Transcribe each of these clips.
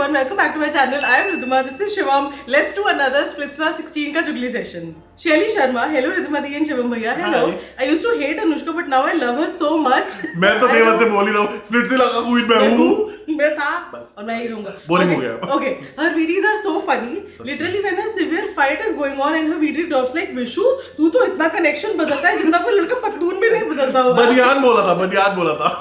everyone, welcome back to my channel. I am Ridhima, this is Shivam. Let's do another Splitsma 16 का जुगली session. Shelly Sharma, hello Ridhima the and Shivam भैया, hello. Hi. I used to hate Anushka but now I love her so much. मैं तो देवन से बोल ही रहा हूँ, split से लगा हुई मैं हूँ। मैं था बस। और मैं ही रहूँगा। Boring हो गया। Okay, her videos are so funny. Literally when a severe fight is going on and her video drops like Vishu, तू तो इतना connection बदलता है जितना कोई लड़का पतलून भी नहीं बदलता होगा। बनियान बोला था।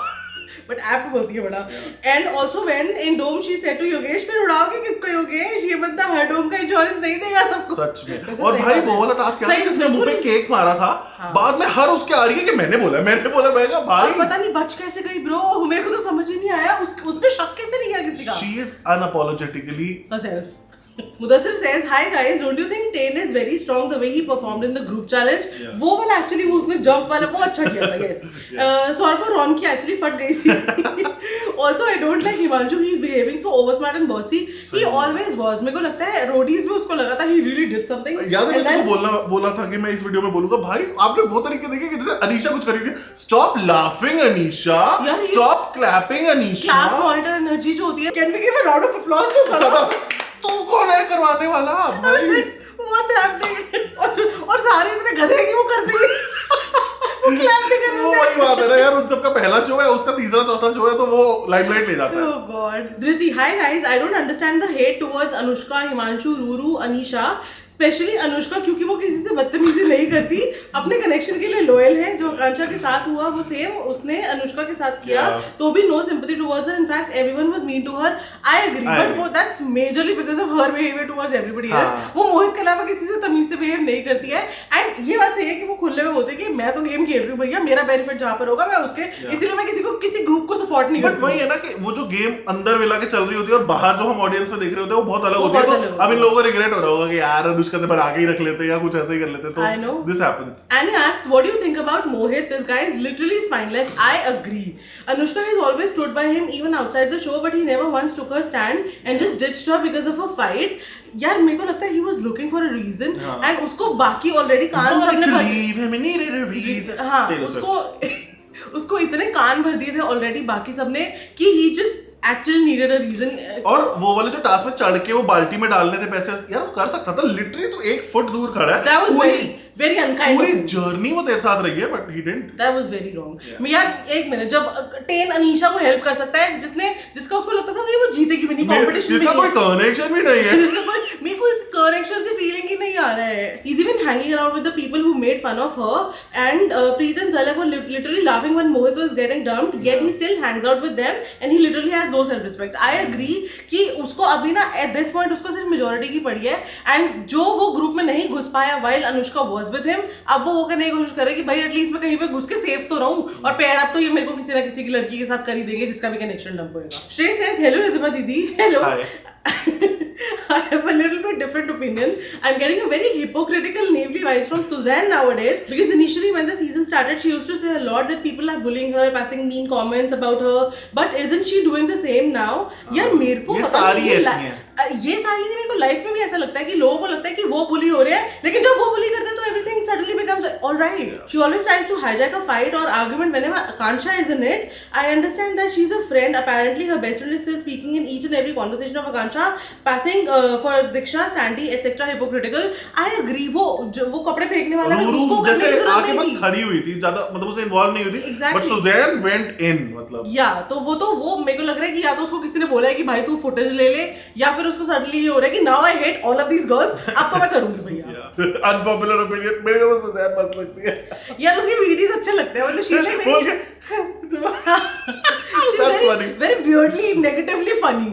बट ऐप बोलती है बड़ा. And also when in dome she said to Yogesh, फिर उड़ाओगे किसको योगेश, ये बंदा हर डोम का इंश्योरेंस नहीं देगा सबको. सच में. और भाई वो वाला टास्क याद है जिसने मुंह पे केक मारा था, बाद में हर उसके आ रही है कि मैंने बोला मैं कहा भाई पता नहीं बच कैसे गई ब्रो, मेरे को तो समझ ही नहीं आया उस पे शक कैसे नहीं किया किसी का. She is unapologetically herself. Mudassir says, hi guys, don't you think Tain is very strong the way he performed in the group challenge? Yeah. वो वाला actually वो उसने jump वाला वो अच्छा किया था, yes. सौरभ और रॉन की actually फट गई थी. Also, I don't like Himanshu, he is behaving so oversmart and bossy. He always was. मेरे को लगता है रोडीज में उसको लगा था he really did something. याद है मैं तुमको बोला था कि मैं इस वीडियो में बोलूंगा भाई आपने वो तरीके देखे कि जैसे अनीशा कुछ करेगी, stop laughing Anisha, stop clapping Anisha. Class monitor energy जो होती है, can we give a round of applause to Sadaf? तू कौन है करवाने वाला भाई? What's happening? और सारे इतने गधे कि वो करते हैं. वो क्लैप भी कर रहे थे. वो वही बात है ना यार, उन सबका पहला शो है, उसका तीसरा चौथा शो है तो वो लाइमलाइट ले जाता है. Oh God. Dhriti, hi guys. I don't understand the hate towards Anushka, Himanshu, Ruru, Anisha. Specially Anushka, क्योंकि वो किसी से बदतमीजी नहीं करती, अपने कनेक्शन के लिए लॉयल है. जो आकांक्षा के साथ हुआ वो सेम उसने अनुष्का के साथ किया, तो भी no sympathy towards her. In fact everyone was mean to her. I agree, but वो that's majorly because of her behaviour towards everybody else. वो मोहित के अलावा किसी से तमीज से बिहेव नहीं करती है. एंड ये बात सही है कि वो खुले में बोलते हैं कि मैं तो गेम खेल रही हूँ भैया, मेरा बेनिफिट जहाँ पर होगा मैं उसके, इसीलिए मैं किसी ग्रुप को सपोर्ट नहीं करती. बट वही है ना कि वो जो गेम अंदर मिला के चल रही होती है और बाहर जो हम ऑडियंस में देख रहे होते हैं वो बहुत अलग होती है. तो अब इन लोगों को रिग्रेट हो रहा होगा कि यार अनुष्का से पर आगे ही रख लेते या कुछ ऐसे ही कर लेते. तो this happens. And he asks, what do you think about Mohit? This guy is literally spineless. I agree. Anushka has always stood by him even outside the show, but he never once took her stand and just ditched her because of a fight. यार मेरे को लगता है he was looking for a reason and उसको बाकी already कान सबने भर. हाँ, उसको इतने कान भर दिए थे already बाकी सबने कि he just actually needed a reason. और वो वाले जो टास्क में चढ़ के वो बाल्टी में डालने थे पैसे, यार वो कर सकता था. लिटरली तो 1 फुट दूर खड़ा है. That was very unkind. पूरी जर्नी वो तेरे साथ रही है, but he didn't. That was very wrong. यार एक मिनट, जब टेन अनीशा को हेल्प कर सकता है जिसका उसको लगता था कि वो जीतेगी भी नहीं कंपटीशन में, जिसका कोई कनेक्शन भी नहीं है, मेरे को इस कनेक्शन से फीलिंग ही नहीं आ रहा है. He's even hanging around with the people who made fun of her and Preet and Zalak were literally laughing when Mohit was getting dumped, yet he still hangs out with them and he literally has no self respect. I agree कि उसको अभी ना at this point उसको सिर्फ majority की पड़ी है and जो वो ग्रुप में नहीं घुस पाया while Anushka was with him, अब वो करने की कोशिश करे कि भाई एटलीस्ट मैं कहीं पे घुस के सेफ तो रहूं, और पैर अब तो ये मेरे को किसी ना किसी की लड़की के साथ कर ही देंगे जिसका भी कनेक्शन डंप होएगा. श्रेय सेज, हेलो रिधिमा दीदी. Hello. I have a little bit different opinion. I'm getting a very hypocritical naively vibes from Suzanne nowadays, because initially when the season started she used to say a lot that people are bullying her, passing mean comments about her, but isn't she doing the same now? यार मेरे को ये पता सारी नहीं, ऐसी हैं. ये सारी नहीं, मेरे को लाइफ में भी ऐसा लगता है कि लोगों को लगता है कि वो बुली हो रहे हैं, लेकिन जब वो बुली करते हैं तो everything suddenly becomes alright. She always tries to hijack a fight or argument whenever Akansha is in it. I understand that she's a friend. Apparently her best friend is still speaking in each and every conversation of Akansha, passing for Diksha, Sandy, etc. hypocritical. I agree. वो कपड़े फेंकने वाला उसको जैसे आके बस खड़ी हुई थी, ज्यादा मतलब उससे इन्वॉल्व नहीं हुई थी. But Suzanne went in, मतलब या तो वो मेरे को लग रहा है कि या तो उसको किसी ने बोला है कि भाई तू फुटेज ले ले, या फिर उसको सडनली ये हो रहा है कि now I hate all of these girls, अब तो मैं करूंगी भैया. अनपॉपुलर ओपिनियन, मेरे को तो Suzanne मस्त लगती है यार. उसकी वीडियोस अच्छे लगते हैं, मतलब शी लाइक बोल के that's funny, very weirdly negatively funny.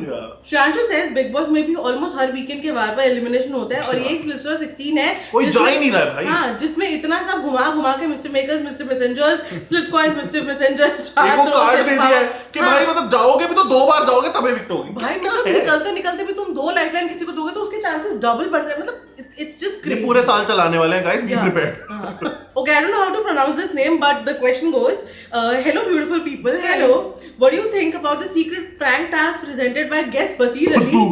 Shanshu says Big Boss में भी almost हर वीकेंड के बार पर एलिमिनेशन होता है, और ये Splitsma 16 है, कोई जा ही नहीं रहा है भाई. हाँ, जिसमें इतना सब घुमा के mister makers, mister messengers, split coins, mister messenger को कार्ड दे दिया है कि भाई मतलब जाओगे भी तो 2 बार जाओगे तबे विक्ट होगी. भाई मतलब निकलते भी तुम 2 लाइफलाइन किसी को दोगे तो उसके चांसेस डबल बढ़ जाए. मतलब it's just crazy. पूरे साल चलाने वाले हैं guys, be prepared. Okay, I don't know how to pronounce this name, but the question goes, hello beautiful people, hello. What do you think about the secret prank task presented by guest Basir Ali?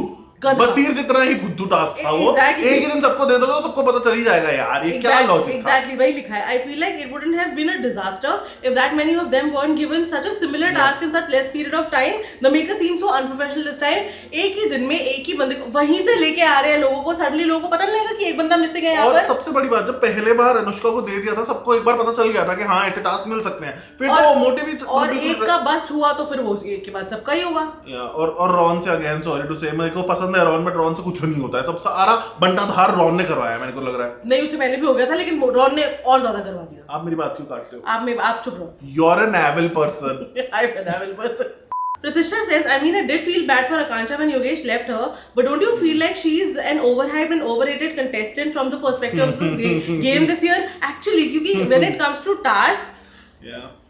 बसीर जितना ही फुद्दू task था वो, एक ही दिन सबको दे दो तो सबको पता चल ही जाएगा यार ये क्या लॉजिक था। एग्जैक्टली वही लिखा है। I feel like it wouldn't have been a disaster if that many of them weren't given such a similar task in such less period of time. The maker seems so unprofessional this time. एक ही दिन में एक ही बंदे को वहीं से लेके आ रहे हैं लोगों को, सडनली लोगों को पता नहीं लगेगा कि एक बंदा मिसिंग है यहाँ पर। और सबसे बड़ी बात, जब पहले बार अनुष्का को दे दिया था सबको एक बार पता चल गया था कि हाँ ऐसे टास्क मिल सकते हैं, फिर तो मोटिव ही और एक का बस हुआ तो फिर वो एक के बाद सबका ही होगा। और रॉन से अगेन सॉरी टू से, मेरे को पसंद है रॉन, बट रॉन से कुछ नहीं होता है, सब सारा बंटाधार रॉन ने करवाया मेरे को लग रहा है। नहीं उससे पहले भी हो गया था लेकिन रॉन ने और ज्यादा करवा दिया। आप मेरी बात क्यों काटते हो? आप चुप रहो। You're an evil person. I'm an evil person. Pratishtha says, I mean, I did feel bad for Akansha when Yogesh left her, but don't you feel like she's an overhyped and overrated contestant from the perspective of the game this year? Actually, क्योंकि when it comes to tasks,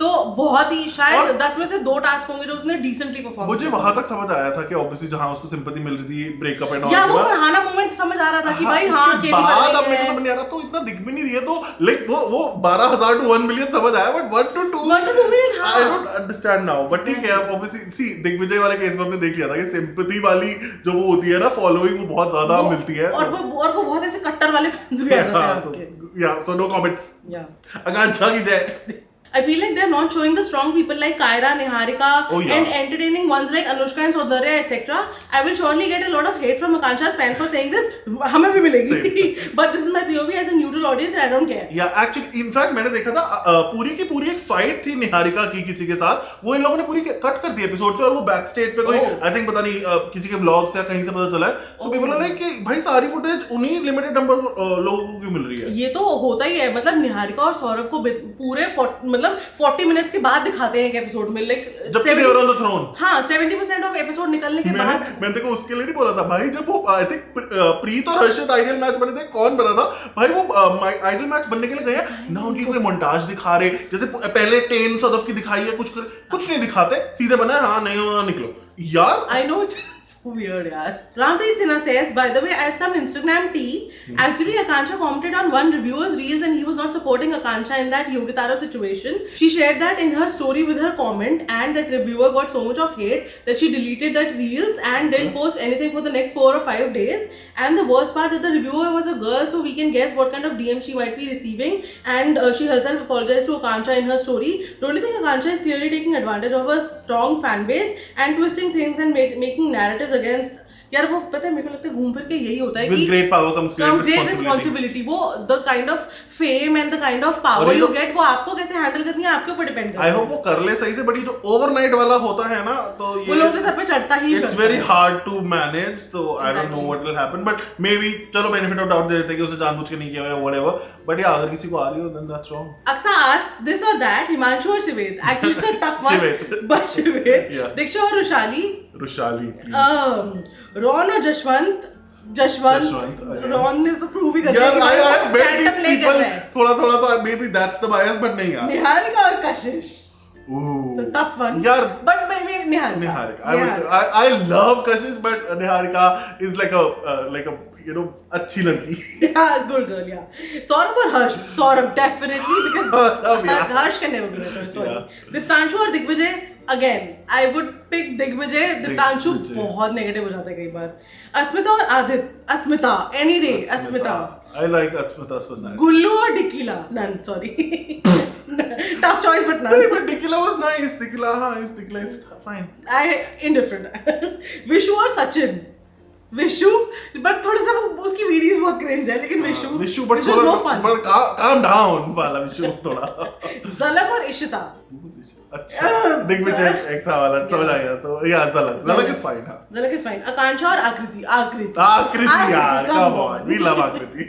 तो बहुत ही शायद 10 में से 2 task होंगे जो उसने decently perform. मुझे वहां तक समझ आया था कि ऑब्वियसली जहां उसको सिंपैथी मिल रही थी ब्रेकअप एंड ऑल, या वो फरहाना मोमेंट समझ आ रहा था कि भाई हाँ केली बाद अब मेरे को समझ नहीं आ रहा, तो इतना दिख भी नहीं रही है, तो लाइक वो 12,000 to 1 million समझ आया, but 1 to 2 million I don't understand now. But ठीक है, ऑब्वियसली सी दिग्विजय वाले केस में हमने देख लिया था कि सिंपैथी वाली जो वो होती है ना फॉलोइंग, वो बहुत ज्यादा मिलती है, और वो बहुत ऐसे कट्टर वाले फैंस भी आ जाते हैं। या सो नो कमेंट्स। आकांक्षा की जय। I feel like they're not showing the strong people like Kyra, Niharika, and entertaining ones like Anushka and Saundarya, etc. I will surely get a lot of hate from Akansha's fans for saying this. हमें भी मिलेगी, but this is my POV as a neutral audience and I don't care. Yeah, actually, in fact, मैंने देखा था पूरी की पूरी एक फाइट थी निहारिका की किसी के साथ, वो इन लोगों ने पूरी कट कर दी एपिसोड से, और वो बैक स्टेज पे कोई आई थिंक पता नहीं किसी के व्लॉग से कहीं से पता चला है, सो पीपल आर लाइक कि भाई सारी फुटेज उन्हीं लिमिटेड नंबर लोगों को क्यों मिल रही है। ये तो होता ही है, मतलब निहारिका और सौरभ को पूरे मतलब 40 मिनट्स के बाद दिखाते हैं एक एपिसोड में, लाइक जबकि they were on the throne। हाँ 70% ऑफ एपिसोड निकलने के बाद। मैंने देखो उसके लिए नहीं बोला था भाई, जब वो आई थिंक प्रीत और हर्षित आइडियल मैच बने थे, कौन बना था भाई, वो आइडियल मैच बनने के लिए गए ना, उनकी कोई मोन्टाज दिखा रहे, जैसे पहले 10 सदफ की दिखाई है, कुछ नहीं दिखाते, सीधे बना हाँ नहीं निकलो यार। I know so weird yaar. Rampreet Sinha says, by the way, I have some Instagram tea. Actually, Akansha commented on one reviewer's reels and he was not supporting Akansha in that Yogitaro situation. She shared that in her story with her comment, and that reviewer got so much of hate that she deleted that reels and didn't post anything for the next 4 or 5 days. And the worst part is that the reviewer was a girl, so we can guess what kind of DM she might be receiving, and she herself apologized to Akansha in her story. Don't you think Akansha is clearly taking advantage of a strong fan base and twisting things and making narratives against? यार वो पता है मेरे को लगता है घूम फिर के यही होता है कि great power comes great responsibility. वो the kind of fame and the kind of power you get, वो आपको कैसे हैंडल करनी है आपके ऊपर डिपेंड करता है। I hope वो कर ले सही से, बट ये जो ओवरनाइट वाला होता है ना, तो ये वो लोगों के सर पे चढ़ता ही it's very hard to manage, so I don't know what will happen, but maybe चलो benefit of doubt दे देते हैं कि उसे जानबूझ के नहीं किया या whatever, but yeah अगर किसी को आ रही हो then that's wrong. Aksa asks this or that, Himanshu or Shived? Actually it's a tough one, but Shived, Diksha और Rushali, रॉन और जशवंत रॉन ने तो प्रूव ही कर दिया यार I bet these people थोड़ा तो maybe that's the bias, but नहीं यार निहारिका और कशिश तो tough one यार, but maybe Niharika I would say I love Kashish, but Niharika is like a you know अच्छी लड़की, yeah good girl, yeah. Saurabh और हर्ष, Saurabh definitely because Harsh can never be better, sorry. Diptanshu और Digvijay, again I would pick Digvijay. Diptanshu बहुत negative हो जाता है कई बार. अस्मिता और आदित्य, अस्मिता any day, Asmita. I like Asmita's personality. गुल्लू और डिकीला, none, sorry. Tough choice but none. But Dikila was nice. Dikila is fine. Indifferent. Vishu और Sachin. Vishu but थोड़ा सा उसकी वीडियोस बहुत क्रिंज है, लेकिन विशु बट थोड़ा calm down वाला विशु थोड़ा. झलक और इशिता, अच्छा दिग्विजय एक्सा वाला समझ आ गया, तो या झलक इज फाइन. हां झलक इज फाइन. आकांक्षा और आकृति यार कम ऑन, वी लव आकृति.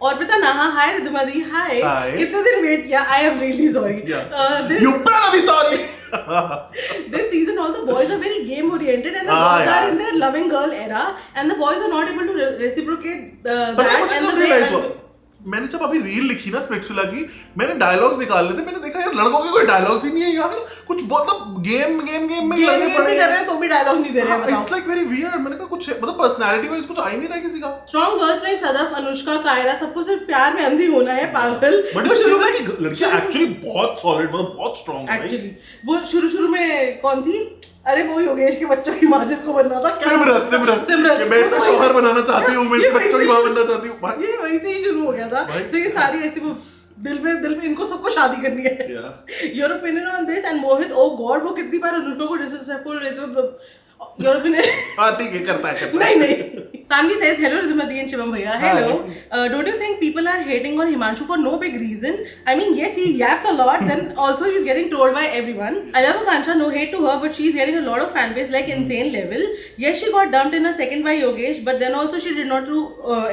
और पता ना हाय रिद्धमदी, हाय कितने दिन वेट किया. I am really sorry. You better be sorry. This season also boys are very game oriented and the girls are in their loving girl era and the boys are not able to reciprocate that and the way. मैंने जब अभी reel लिखी ना Splitsvilla की, मैंने dialogues निकाल लेते, मैंने देखा यार लड़कों के कोई डायलॉग्स ही नहीं है यार, कुछ मतलब गेम में लगे पड़े कर रहे हैं तो भी डायलॉग नहीं दे रहे हैं. It's like very weird. मैंने कहा कुछ मतलब पर्सनालिटी वाइज कुछ आ ही नहीं रहा किसी का. Strong girls like Sadaf, Anushka, Kaira, सबको सिर्फ प्यार में अंधी होना है, पागल. बट शुरू में लड़कियां एक्चुअली बहुत सॉलिड, मतलब बहुत स्ट्रांग है एक्चुअली. वो शुरू में कौन थी अरे वो योगेश के बच्चों की माँ जिसको बनना था क्या सिमरन कि मैं इसका शौहर बनाना चाहती हूँ, मैं इसके बच्चों की माँ बनना चाहती हूँ। ये वहीं से ही शुरू हो गया था। So ये सारी ऐसी वो दिल में इनको सबको शादी करनी है। Your opinion on this and Mohit, oh God, वो कितनी बार अनुष्का को disrespectful Your opinion? हाँ ठीक है, करता है। नहीं Sanvi says hello Ridhimati and Shivam bhaiya. Hello. Don't you think people are hating on Himanshu for no big reason? I mean, yes, he yaps a lot. Then also he's getting trolled by everyone. I love Akansha, no hate to her, but she's getting a lot of fan base like insane level. Yes, she got dumped in a second by Yogesh, but then also she did not do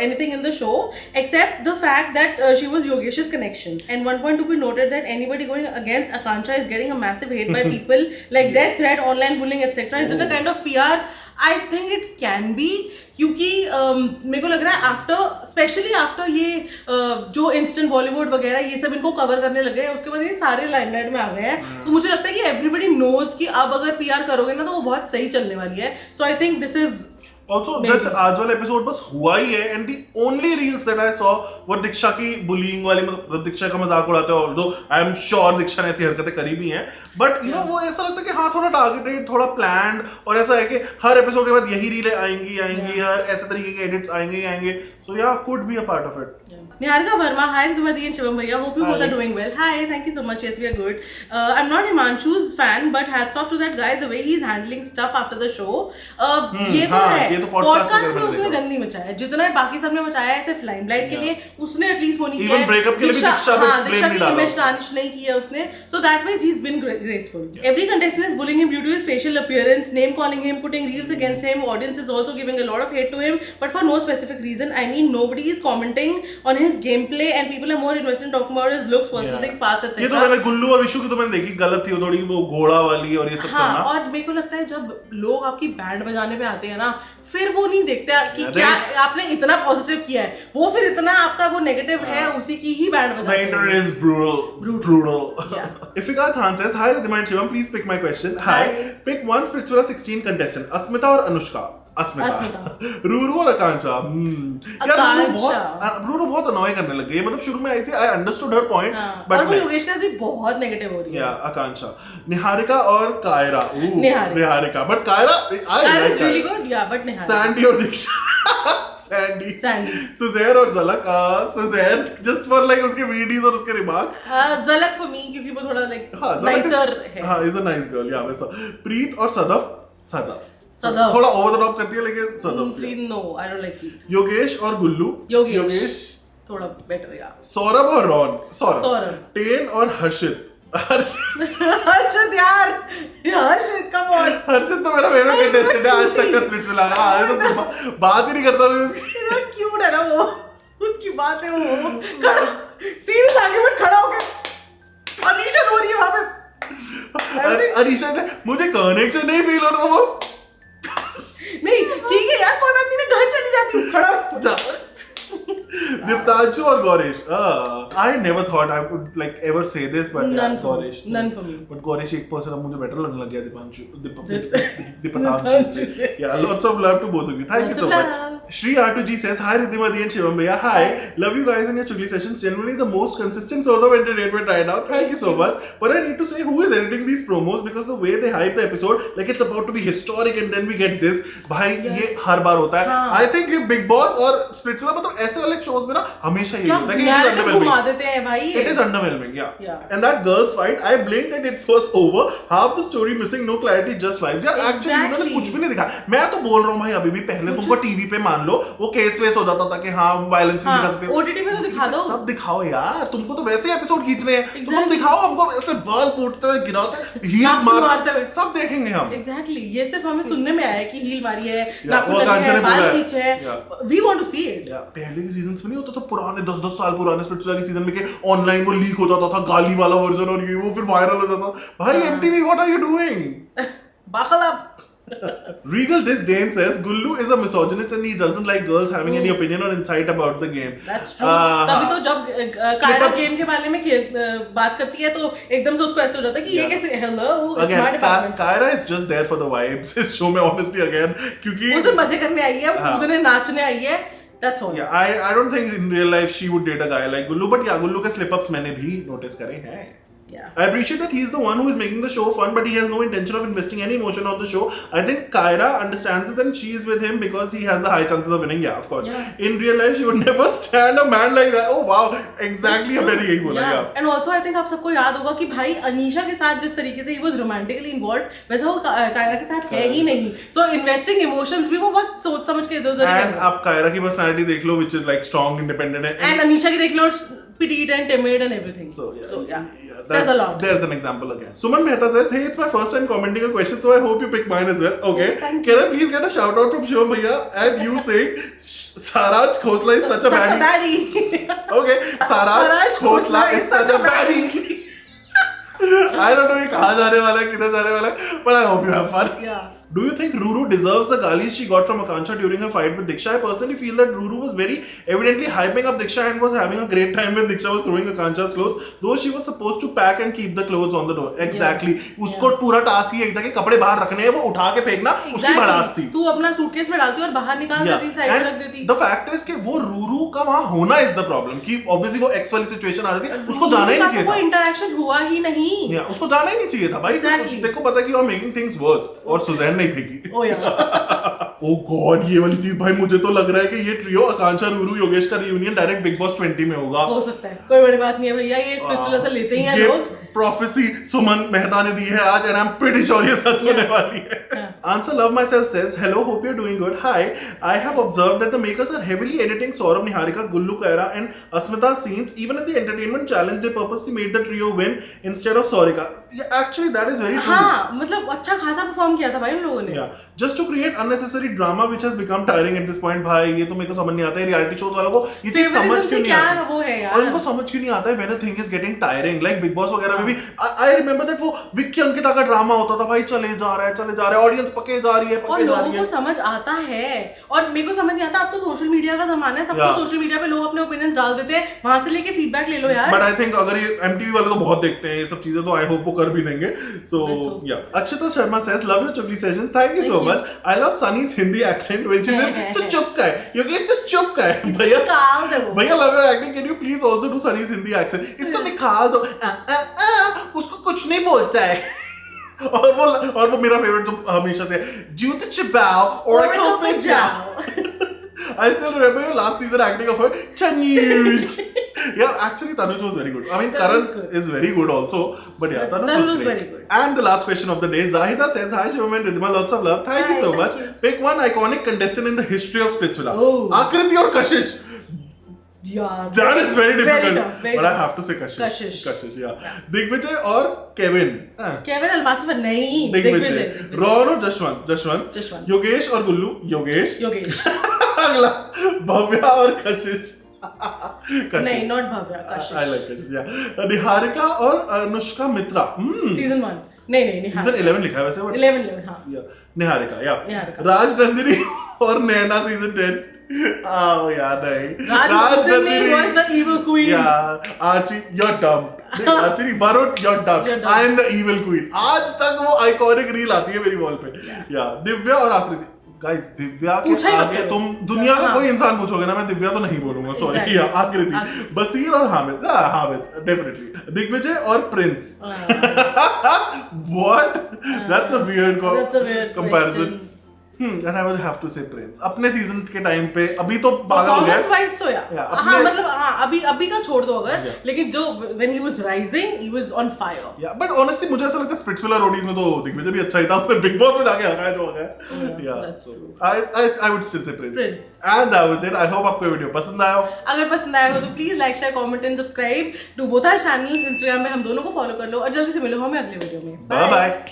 anything in the show except the fact that she was Yogesh's connection. And one point to be noted that anybody going against Akansha is getting a massive hate by people like death threat, online bullying, etc. Is it a kind of PR? I think it can be क्योंकि मेरे को लग रहा है after specially after ये जो instant Bollywood वगैरह ये सब इनको कवर करने लगे हैं उसके बाद ये सारे लाइमलाइट में आ गए हैं, तो मुझे लगता है कि एवरीबडी नोज कि अब अगर पीआर करोगे ना तो वो बहुत सही चलने वाली है. So I think this is Also, जैसे आज वाला एपिसोड बस हुआ ही है and the only reels that I saw वो दीक्षा की बुलिंग वाली, मतलब दीक्षा का मजाक उड़ाते हैं, ऑल्दो आई एम श्योर दीक्षा ने ऐसी हरकतें करी भी हैं, बट यू नो वो ऐसा लगता है कि हाँ थोड़ा टारगेटेड, थोड़ा प्लान्ड, और ऐसा है कि हर एपिसोड के बाद यही रीलें आएंगी हर ऐसे तरीके के एडिट्स आएंगे. So yeah, could be a part of it. Niharika Verma, hi Ridhimati and Shivam bhaiya. Hope you both are doing well. Hi, thank you so much. Yes, we are good. I'm not Himanshu's fan, but hats off to that guy the way he's handling stuff after the show. ये तो है. ये तो podcast में उसने गंदी मचाया है. जितना बाकी सब ने मचाया है सिर्फ लाइमलाइट के लिए, उसने एटलीस्ट वो नहीं किया. Even breakup के लिए भी दीक्षा की इमेज टार्निश नहीं किया उसने. So that means he's been graceful. Every contestant is bullying him due to his facial appearance, name calling him, putting reels against him. Audience is also giving a lot of hate to him, but for no specific reason. I mean, nobody is commenting on his gameplay and people are more invested in talking about his looks, personal things, past etc. ये तो मैंने गुल्लू और विशु की तो मैंने देखी, गलत थी वो थोड़ी, वो घोड़ा वाली और ये सब करना. हाँ, और मेरे को लगता है जब लोग आपकी बैंड बजाने पे आते हैं ना, फिर वो नहीं देखते कि क्या आपने इतना पॉजिटिव किया है, वो फिर इतना आपका वो नेगेटिव है उसी की ही बैंड बजाते हैं. The internet is brutal. Ifika Khan says, hi Ridhima and Shivam, please pick my question. Hi. Pick one Spirituala 16 contestant, Asmita और अनुष्का. अस्मिता रूरू और आकांक्षा. यार रूरू बहुत अनॉय करने लग गई है, मतलब शुरू में आई थी, I understood her point, but वो योगेश का भी बहुत नेगेटिव हो रही है. या आकांक्षा. निहारिका और Kaira. Niharika but Kaira I like really good. Yeah but Niharika. Sandy और दीक्षा. सैंडी. सुजैर और Jhalak. Sujair just for like उसके वीडियोस और उसके रिमार्क्स. झलक फॉर मी क्योंकि वो थोड़ा लाइक नाइसर है. हां, इज अ नाइस गर्ल. या वैसा. प्रीत और सदफ थोड़ा ओवर द टॉप करती है, लेकिन Sadaf. No, I don't like it. Yogesh और गुल्लू. योगेश थोड़ा बेटर. या सौरभ और रॉन. सौरभ. टेन और हर्षित यार. हर्षित का बहुत. हर्षित तो मेरा फेवरेट कंटेस्टेंट है आज तक का स्प्लिट्स में लगा. तो बात ही नहीं करता मैं उसकी. क्यूट है ना वो, उसकी बात है वो. सीरियस आगे मत खड़ा होके अनीशा हो रही है वहां पे. अनीशा मुझे कनेक्शन नहीं फील हो रहा वो. नहीं ठीक है यार, कोई बात नहीं, मैं घर चली जाती हूँ. खड़ा जा. दीप्तांशु और Gourish. I never thought I would like ever say this, but none for me. But Gourish एक पर्सन अब मुझे बेटर लगने लग गया. Diptanshu. Yeah, lots of love to both of you. Thank you so much. Shri R2G says, hi Ridhimati and Shivam bhaiya. Hi. Love you guys and your chugli sessions. Generally the most consistent source of entertainment right now. Thank you so much. But I need to say, who is editing these promos, because the way they hype the episode like it's about to be historic and then we get this. भाई ये हर बार होता है. I think ये Big Boss और Spirituala मतलब ऐसे वाले shows में ना हमेशा ये होता है कि it is underwhelming. It is underwhelming, yeah. And that girls fight, I blinked and it was over. Half the story missing, no clarity, just vibes. यार actually उन्होंने कुछ भी नहीं दिखाया. मैं तो बोल रहा हूँ भाई, अभी भी पहले तुमको टीवी पे मान लो वो केस वेस हो जाता था कि हाँ वायलेंस नहीं दिखा सकते. OTT पे तो दिखा दो. सब दिखाओ यार, तुमको तो वैसे एपिसोड खींचने हैं, तो तुम दिखाओ हमको ऐसे बाल फूटते हुए गिराते हील मारते हुए, सब देखेंगे हम. Exactly. ये सिर्फ हमें सुनने में आया है कि हील मारी है, नाखून लगे हैं, बाल खींचे हैं. We want to see it. पहले के सीजन्स में नहीं होता था, पुराने 10-10 साल पुराने स्पिरिचुअला के सीजन में के ऑनलाइन वो लीक होता था गाली वाला वर्जन, और ये वो फिर वायरल हो जाता. भाई MTV, what are you doing? Buckle up. Regal Disdain says Gullu is a misogynist and he doesn't like girls having any opinion or insight about the game. That's true. तभी तो जब कायरा गेम के बारे में बात करती है तो एकदम से उसको ऐसे हो जाता है कि ये कैसे. Hello, again Kaira is just there for the vibes इस शो में honestly again, क्योंकि वो सिर्फ मजे करने आई है, कूदने नाचने आई है. That's all. Yeah, I don't think in real life she would date a guy like Gullu, but yeah, Gullu के slip ups मैंने भी notice करे हैं. Yeah. I appreciate that he's the one who is making the show fun, but he has no intention of investing any emotion on the show. I think Kyra understands it and she is with him because he has the high chances of winning. Yeah, of course. Yeah. In real life, she would never stand a man like that. Oh wow, exactly. मैंने यही बोला. Yeah. And also I think आप सबको याद होगा कि भाई अनीशा के साथ जिस तरीके से he was romantically involved, वैसा वो कायरा के साथ है ही नहीं. So investing emotions भी वो बहुत सोच समझ के इधर-उधर And आप Kyra की personality देख लो, which is like strong, independent. And Anisha की देख लो, petite and timid and everything. So yeah. Says a lot. There's an example again. Suman Mehta says, hey, it's my first time commenting a question, so I hope you pick mine as well. Okay. Thank Can I please get a shout out from Shivam Bhaiya and you saying Saraj Khosla is such a baddie. Okay. Saraj Khosla is such a baddie. I don't know ये कहाँ जाने वाला है, किधर जाने वाला है, but I hope you have fun. Yeah. Do you think Ruru deserves the galis she got from Akansha during her fight with Diksha? I personally feel that Ruru was very evidently hyping up Diksha and was having a great time when Diksha was throwing Akansha's clothes, though she was supposed to pack and keep the clothes on the door. Exactly. उसको पूरा task ही एक था कि कपड़े बाहर रखने हैं, वो उठा के फेंकना, उसकी भड़ास थी. तू अपना सूटकेस में डालती और बाहर निकाल देती, साइड में रख देती. The fact is कि वो Ruru का वहाँ होना is the problem कि obviously वो ex वाली situation आ जाती, उसको जाना ही नहीं चाहिए था. कोई इंटरेक्शन हुआ ही नहीं. उसको जाना ही नहीं चाहिए था भाई. देखो पता कि you are making things worse और सुजैन नहीं फेंकी. Oh yeah. Oh God, ये वाली चीज भाई मुझे तो लग रहा है कि ये ट्रियो आकांक्षा रूरू योगेश का रियूनियन डायरेक्ट बिग बॉस 20 में होगा. हो सकता है, कोई बड़ी बात नहीं है भैया, ये स्पेशल ऐसा लेते ही हैं लोग. प्रोफेसी सुमन मेहता ने दी है आज and I'm pretty sure ये सच होने वाली है. Answer Love Myself says, hello, hope you're doing good. Hi, I have observed that the makers are heavily editing Saurabh, Niharika, Gullu Kaira and Asmita scenes. Even at the entertainment challenge, they purposely made the trio win instead of Saurika. Yeah, actually that is very true. हाँ, मतलब अच्छा खासा perform किया था भाई उन लोगों ने. Yeah, just to create unnecessary drama which has become tiring at this point. भाई ये तो मेरे को समझ नहीं आता है रियलिटी शोज वालों को ये चीज समझ क्यों नहीं आती. वो है यार. और उनको समझ क्यों नहीं आता है when a thing is getting tiring. Like Big Boss वगैरह में भी I remember that वो विक्की अंकिता का ड्रामा होता था भाई, चले जा रहा है ऑडियंस पके जा रही है. और लोगों को समझ आता है और मेरे को समझ नहीं आता. अब तो सोशल मीडिया का जमाना है, सबको सोशल मीडिया पे लोग अपने ओपिनियंस डाल देते हैं, वहां से लेके फीडबैक ले लो यार. बट आई थिंक अगर ये एमटीवी वाले तो बहुत देखते हैं ये सब चीजें, तो आई होप वो कर भी देंगे. सो या अक्षता शर्मा सेज लव योर चुगली session. Thank you so much. I love Sunny's Hindi accent when she says तू चुप का है योगेश, तू चुप का है भैया. भैया love your acting, can you please also do Sunny's Hindi accent. इसको निकाल दो, उसको कुछ नहीं बोलता है. और वो मेरा फेवरेट तो हमेशा से जूते चिबाओ और पे जाओ. I still remember your last season acting of her Tanuj. Yeah, actually Tanuj was very good. I mean Karan is very good also, but yeah, Tanuj was very good. And the last question of the day, Zahida says, hi Shivam and Ridhima, lots of love. Thank you so much. Pick one iconic contestant in the history of Splitsvilla. Akriti or Kashish? Yeah, that is very difficult. Very but I have to say Kashish, yeah. Digvijay or Kevin? Kevin Almasi पर नहीं. Digvijay. Ron or Jashwant? Yogesh or Gullu? Yogesh. अगला भव्या और कशिश. नहीं, not Bhavya, Kashish. I like Kashish, yeah. Niharika और अनुष्का मित्रा. Season 1. नहीं, Season 11 लिखा है वैसे. 11, हाँ. निहारिका, yeah. राज नंदिनी और नैना Season 10. Oh yeah, नहीं. Raj Nandini was the evil queen. Yeah, Archie, you're dumb. Archie, Varun, you're dumb. I am the evil queen. आज तक वो iconic reel आती है मेरी वॉल पे. Yeah, दिव्या और आकृति. गाइस दिव्या के आगे तुम दुनिया का कोई इंसान पूछोगे ना, मैं दिव्या तो नहीं बोलूंगा. सॉरी. आकृति, बसीर और हामिद. डेफिनेटली. दिग्विजय और Prince. What? That's a weird comparison. And I will have to say Prince. अपने सीजन के टाइम पे अभी तो पागल हो गया. Performance wise तो हाँ मतलब हाँ अभी का छोड़ दो अगर, लेकिन जो when he was rising, he was on fire. Yeah, but honestly मुझे ऐसा लगता है Splitsvilla रोडीज में तो दिग्विजय भी अच्छा ही था, फिर बिग बॉस में जाके आ गया जो आ गया. Yeah, I would still say Prince. And that was it. I hope आपको वीडियो पसंद आया हो. अगर पसंद आया हो तो please like share comment and subscribe to both our channels. Instagram में हम दोनों को फॉलो कर लो और जल्दी से मिलो हमें अगले वीडियो में. Bye bye.